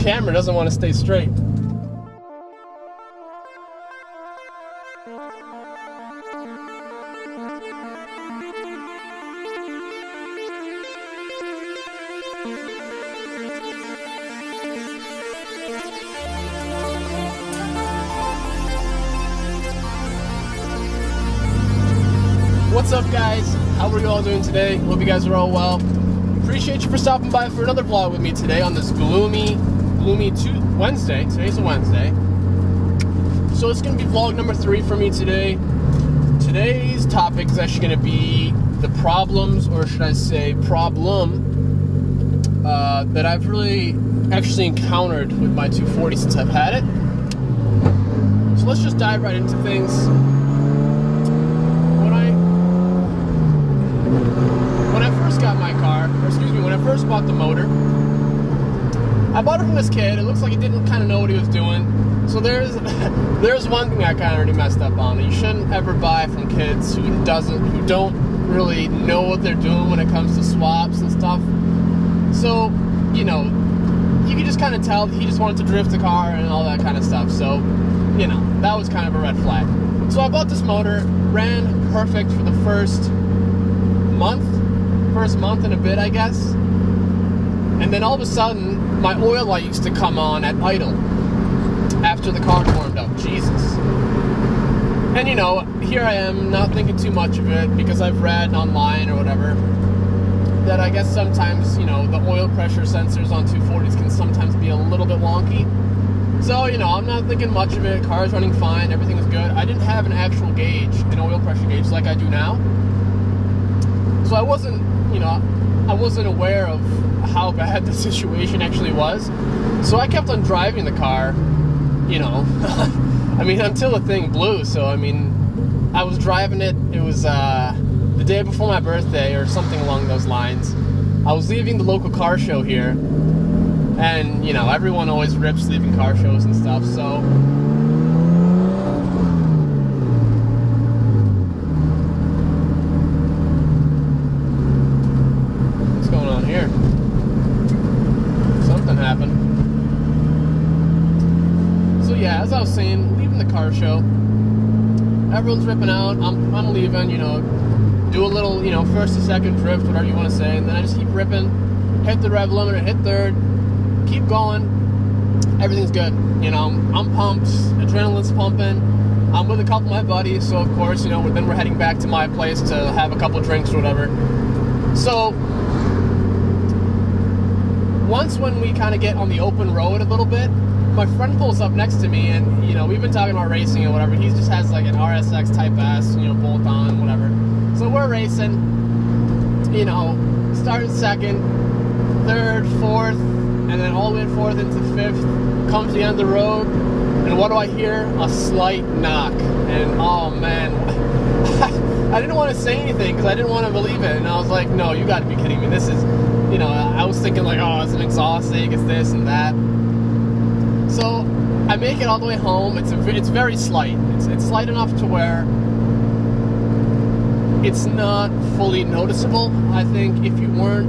camera doesn't want to stay straight. What's up, guys? How are you all doing today? Hope you guys are all well. Appreciate you for stopping by for another vlog with me today on this gloomy Wednesday. Today's a Wednesday. So it's going to be vlog number 3 for me today. Today's topic is actually going to be the problems, or should I say problem, that I've really actually encountered with my 240 since I've had it. So let's just dive right into things. When I first got my car, when I first bought the motor, I bought it from this kid. It looks like he didn't kind of know what he was doing. So there's one thing I kind of already messed up on. You shouldn't ever buy from kids who don't really know what they're doing when it comes to swaps and stuff. So, you know, you can just kind of tell he just wanted to drift the car and all that kind of stuff. So, you know, that was kind of a red flag. So I bought this motor, ran perfect for the first month and a bit, I guess. And then all of a sudden, my oil light used to come on at idle after the car warmed up. Jesus. And you know, here I am, not thinking too much of it because I've read online or whatever that I guess sometimes, you know, the oil pressure sensors on 240s can sometimes be a little bit wonky. So, you know, I'm not thinking much of it. Car's running fine, everything is good. I didn't have an actual gauge, an oil pressure gauge like I do now. So I wasn't aware of how bad the situation actually was. So I kept on driving the car, you know, I mean, until the thing blew. So, I mean, I was driving it. It was the day before my birthday or something along those lines. I was leaving the local car show here. And, you know, everyone always rips leaving car shows and stuff, so... Something happened. So yeah, as I was saying, leaving the car show, everyone's ripping out. I'm leaving, you know, do a little, you know, first to second drift, whatever you want to say, and then I just keep ripping, hit the rev limiter, hit third, keep going. Everything's good, you know. I'm pumped, adrenaline's pumping. I'm with a couple of my buddies, so of course, you know, then we're heading back to my place to have a couple drinks or whatever. So once when we kind of get on the open road a little bit, my friend pulls up next to me, and, you know, we've been talking about racing and whatever. He just has like an RSX Type S, you know, bolt on, whatever. So we're racing, you know, starting second, third, fourth, and then all the way fourth into fifth, comes to the end of the road, and what do I hear? A slight knock. And oh man, I didn't want to say anything because I didn't want to believe it, and I was like, no, you got to be kidding me. This is, you know, I was thinking like, oh, it's an exhaust leak, it's this and that. So I make it all the way home. It's very slight. It's slight enough to where it's not fully noticeable. I think if you weren't,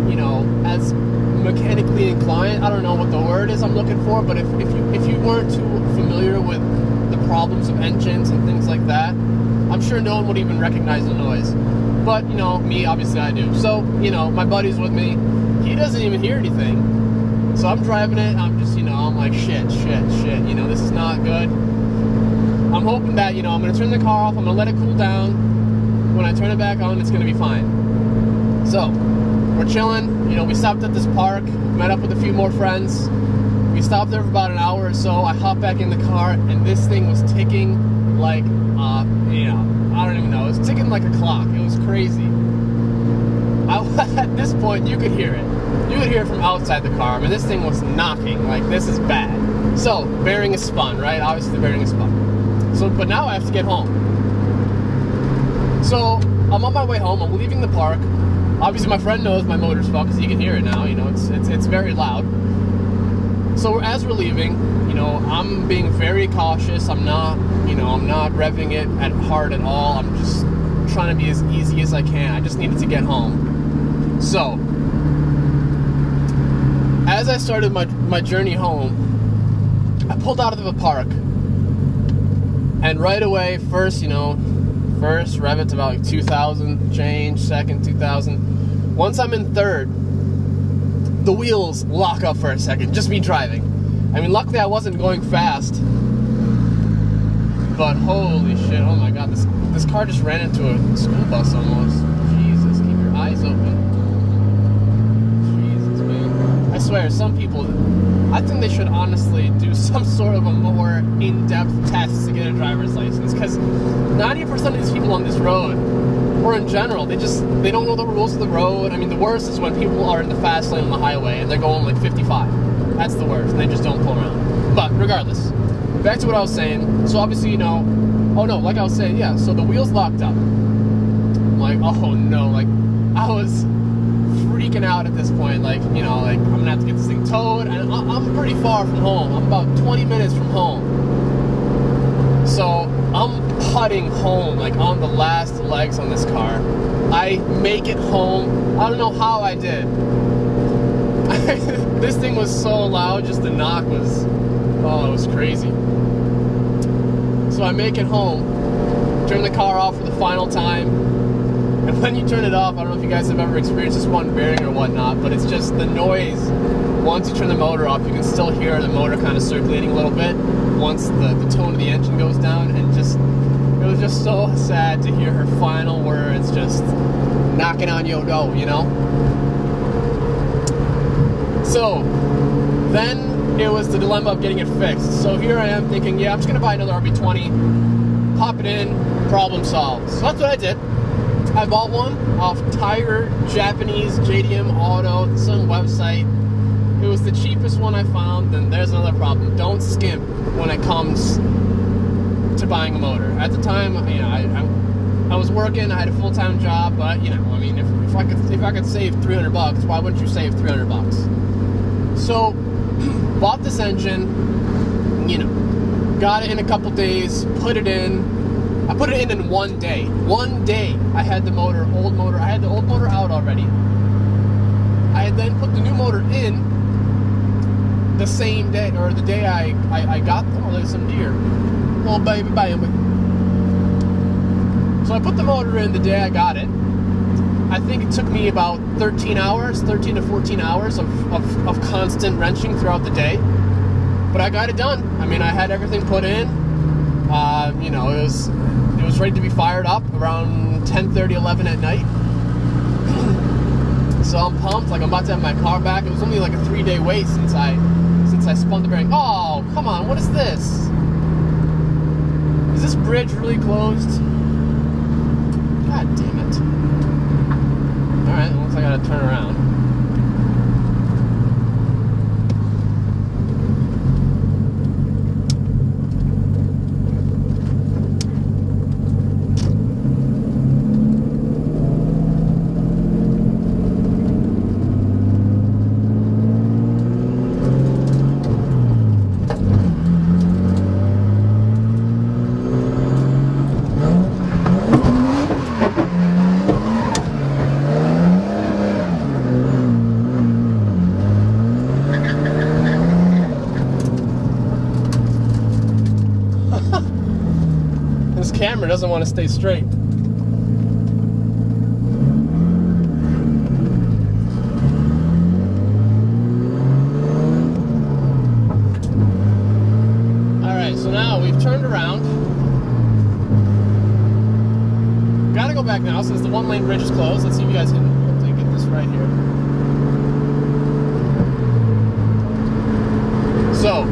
you know, as mechanically inclined, I don't know what the word is I'm looking for, but if you weren't too familiar with the problems of engines and things like that, I'm sure no one would even recognize the noise. But, you know, me, obviously I do. So, you know, my buddy's with me. He doesn't even hear anything. So I'm driving it. I'm just, you know, I'm like, shit. You know, this is not good. I'm hoping that, you know, I'm going to turn the car off. I'm going to let it cool down. When I turn it back on, it's going to be fine. So, we're chilling. You know, we stopped at this park. Met up with a few more friends. We stopped there for about an hour or so. I hopped back in the car, and this thing was ticking like, you know, I don't even know. It was ticking like a clock. It was crazy. At this point, you could hear it. You could hear it from outside the car. I mean, this thing was knocking. Like, this is bad. So, bearing is spun, right? Obviously, the bearing is spun. So, but now I have to get home. So, I'm on my way home. I'm leaving the park. Obviously, my friend knows my motor's fucked because he can hear it now. You know, it's very loud. So, as we're leaving, you know, I'm being very cautious. I'm not revving it hard at all. I'm just trying to be as easy as I can. I just needed to get home. So, as I started my journey home, I pulled out of the park. And right away, first rev it to about like 2,000 change, second 2,000. Once I'm in third, the wheels lock up for a second, just me driving. I mean, luckily I wasn't going fast, but holy shit, oh my god, this car just ran into a school bus almost. Jesus, keep your eyes open. Jesus, man. I swear, some people, I think they should honestly do some sort of a more in-depth test to get a driver's license, because 90% of these people on this road, or in general, they don't know the rules of the road. I mean, the worst is when people are in the fast lane on the highway and they're going like 55. That's the worst, and they just don't pull around. But regardless, back to what I was saying. So obviously, like I was saying, yeah, so the wheels locked up. I'm like, oh no, like, I was freaking out at this point, like, I'm gonna have to get this thing towed, and I'm pretty far from home. I'm about 20 minutes from home. So I'm putting home, like, on the last legs on this car. I make it home. I don't know how I did. This thing was so loud, just the knock was, it was crazy. So I make it home, turn the car off for the final time, and when you turn it off, I don't know if you guys have ever experienced this one bearing or whatnot, but it's just the noise. Once you turn the motor off, you can still hear the motor kind of circulating a little bit once the tone of the engine goes down, and it was just so sad to hear her final words just knocking on your door, So then it was the dilemma of getting it fixed. So here I am thinking, yeah, I'm just gonna buy another RB20, pop it in, problem solved. So that's what I did. I bought one off Tiger Japanese JDM Auto, some website. It was the cheapest one I found. Then there's another problem. Don't skimp when it comes to buying a motor. At the time, I was working, I had a full-time job, but I mean, if I could save $300, why wouldn't you save $300? So bought this engine, got it in a couple days, put it in. I put it in 1 day. 1 day I had the old motor. I had the old motor out already. I had then put the new motor in the same day, or the day I got them. Oh, there's some deer. Oh, baby. So I put the motor in the day I got it. I think it took me about 13 to 14 hours of constant wrenching throughout the day. But I got it done. I mean, I had everything put in. It was ready to be fired up around 10:30, 11 at night. So I'm pumped, like I'm about to have my car back. It was only like a 3-day wait since I spun the bearing. Oh, come on, what is this? Is this bridge really closed? God damn it. Alright, looks like I gotta turn around. Camera doesn't want to stay straight. Alright, so now we've turned around. Gotta go back now since the 1-lane bridge is closed. Let's see if you guys can hopefully get this right here. So,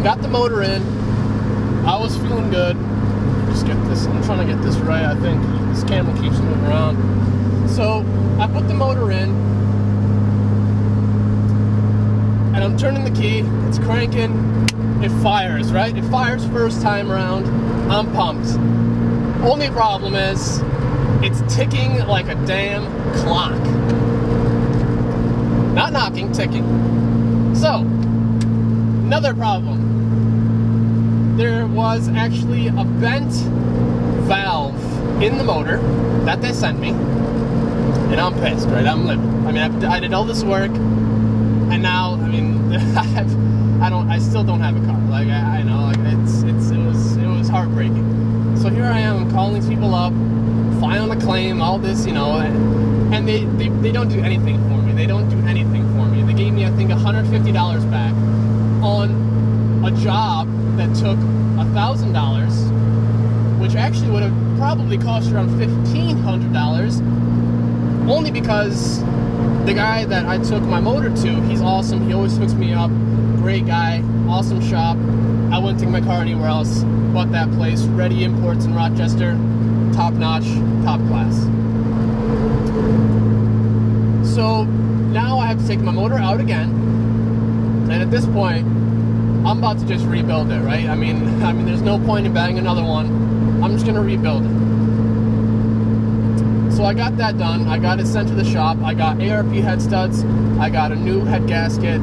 got the motor in. I was feeling good. Just get this. I'm trying to get this right. I think this camera keeps moving around. So I put the motor in, and I'm turning the key. It's cranking. It fires, right? It fires first time around. I'm pumped. Only problem is, it's ticking like a damn clock. Not knocking, ticking. So, another problem. There was actually a bent valve in the motor that they sent me, and I'm pissed, right? I'm livid. I mean, I did all this work. And now, I mean, I still don't have a car. Like, I know, like, it was heartbreaking. So here I am, I'm calling these people up, filing a claim, all this, you know, and they don't do anything for me. They don't do anything for me. They gave me, I think, $150 back on a job that took $1,000, which actually would have probably cost around $1,500, only because the guy that I took my motor to, he's awesome. He always hooks me up. Great guy, awesome shop. I wouldn't take my car anywhere else but that place. Ready Imports in Rochester, top notch, top class. So now I have to take my motor out again, and at this point, I'm about to just rebuild it, right? I mean, there's no point in buying another one. I'm just gonna rebuild it. So I got that done. I got it sent to the shop. I got ARP head studs. I got a new head gasket.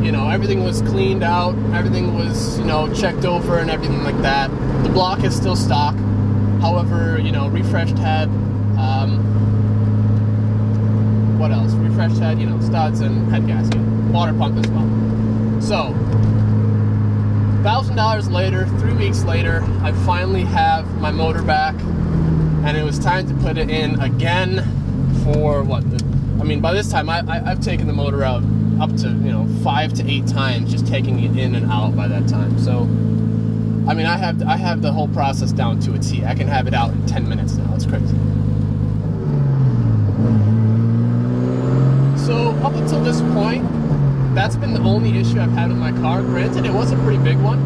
You know, everything was cleaned out. Everything was, you know, checked over and everything like that. The block is still stock. However, you know, refreshed head. What else? Refreshed head, you know, studs and head gasket. Water pump as well. So, $1,000 later, 3 weeks later, I finally have my motor back. And it was time to put it in again for what? I mean, by this time, I've taken the motor out up to, you know, 5 to 8 times, just taking it in and out by that time. So, I mean, I have the whole process down to a T. I can have it out in 10 minutes now. It's crazy. So, up until this point, that's been the only issue I've had with my car. Granted, it was a pretty big one.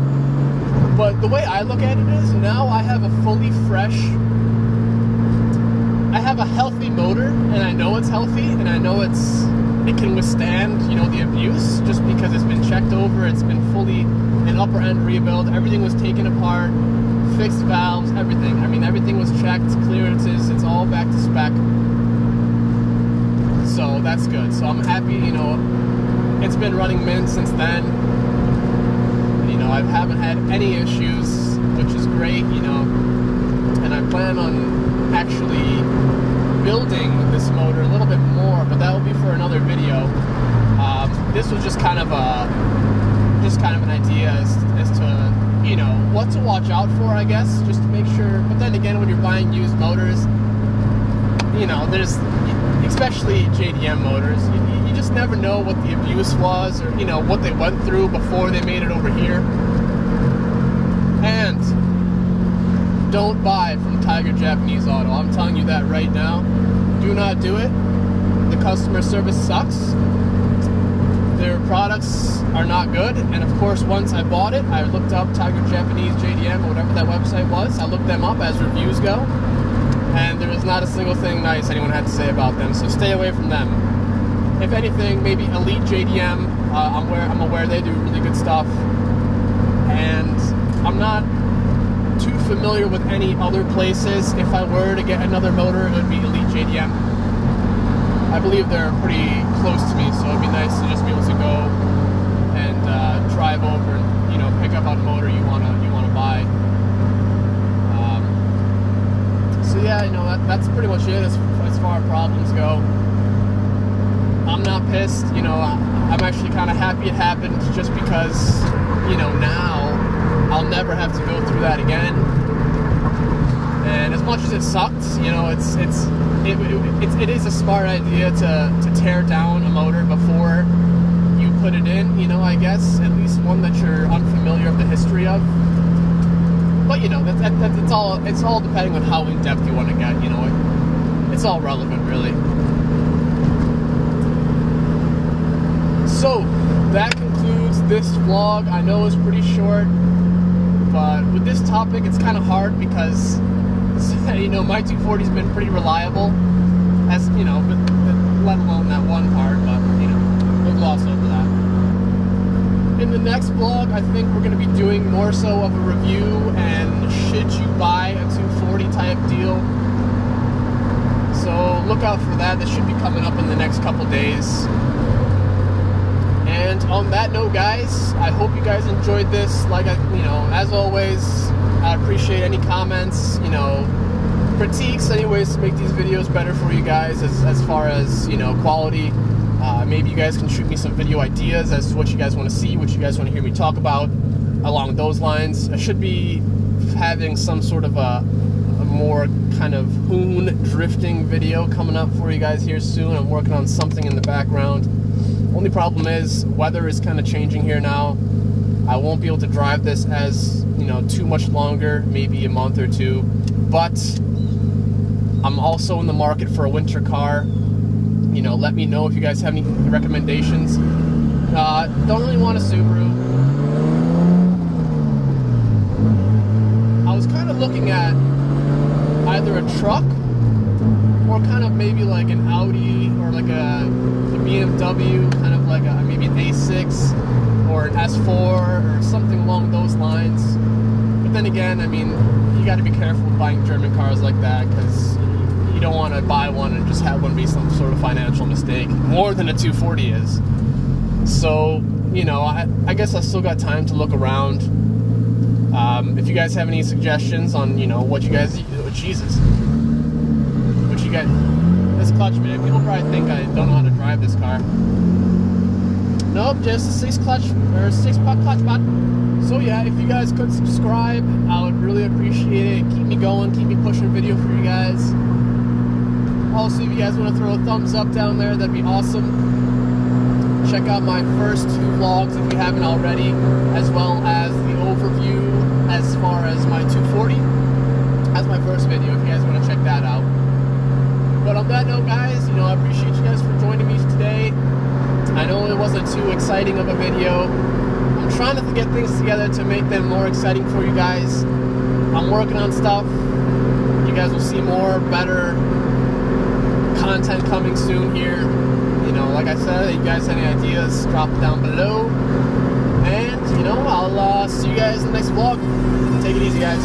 But the way I look at it is, now I have a fully fresh... I have a healthy motor, and I know it's healthy, and I know it can withstand, you know, the abuse, just because it's been checked over, it's been fully an upper end rebuild, everything was taken apart, fixed valves, everything. I mean, everything was checked, clearances, it's all back to spec. So that's good. So I'm happy, you know, it's been running mint since then. You know, I haven't had any issues, which is great, you know, and I plan on actually building this motor a little bit more, but that will be for another video. This was just kind of an idea as to, you know, what to watch out for, I guess, just to make sure. But then again, when you're buying used motors, you know, there's, especially JDM motors, you just never know what the abuse was, or, you know, what they went through before they made it over here. And don't buy from Tiger Japanese Auto. I'm telling you that right now. Do not do it. The customer service sucks. Their products are not good. And of course, once I bought it, I looked up Tiger Japanese JDM, or whatever that website was. I looked them up as reviews go. And there was not a single thing nice anyone had to say about them. So stay away from them. If anything, maybe Elite JDM. I'm aware they do really good stuff. And I'm not too familiar with any other places. If I were to get another motor, it would be Elite JDM. I believe they're pretty close to me, so it'd be nice to just be able to go and drive over and, you know, pick up on a motor you wanna buy. So yeah, you know, that's pretty much it as far as problems go. I'm not pissed, you know. I'm actually kind of happy it happened, just because, you know, now I'll never have to go through that again. And as much as it sucked, you know, it is a smart idea to tear down a motor before you put it in, you know, I guess, at least one that you're unfamiliar of the history of. But, you know, it's all depending on how in depth you want to get, you know. It's all relevant, really. So that concludes this vlog. I know it's pretty short, but with this topic, it's kind of hard because, you know, my 240's been pretty reliable, as, you know, but let alone that one part, but, you know, we'll gloss over that. In the next vlog, I think we're going to be doing more so of a review and should you buy a 240 type deal. So look out for that. That should be coming up in the next couple days. And on that note, guys, I hope you guys enjoyed this. Like, you know, as always, I appreciate any comments, you know, critiques, any ways to make these videos better for you guys as far as, you know, quality. Maybe you guys can shoot me some video ideas as to what you guys want to see, what you guys want to hear me talk about along those lines. I should be having some sort of a more kind of hoon drifting video coming up for you guys here soon. I'm working on something in the background. Only problem is weather is kind of changing here now. I won't be able to drive this as, you know, too much longer, maybe a month or two, but I'm also in the market for a winter car. You know, let me know if you guys have any recommendations. Don't really want a Subaru. I was kind of looking at either a truck or kind of maybe like an Audi or like a BMW, kind of like maybe an A6 or an S4 or something along those lines. But then again, I mean, you got to be careful with buying German cars like that, because you don't want to buy one and just have one be some sort of financial mistake, more than a 240 is. So, you know, I guess I still got time to look around. If you guys have any suggestions on, you know, what you guys, Jesus, what you got, this clutch, man, people probably think I don't know how to drive this car. Nope, just a 6-puck clutch bud. So yeah, if you guys could subscribe, I would really appreciate it. Keep me going, keep me pushing video for you guys. Also, if you guys want to throw a thumbs up down there, that'd be awesome. Check out my first 2 vlogs if you haven't already, as well as the overview as far as my 240. That's my first video if you guys want to check that out. But on that note, guys, you know, I appreciate you guys for joining me today. I know it wasn't too exciting of a video. I'm trying to get things together to make them more exciting for you guys. I'm working on stuff. You guys will see more, better content coming soon here. You know, like I said, if you guys have any ideas, drop it down below. And, you know, I'll see you guys in the next vlog. Take it easy, guys.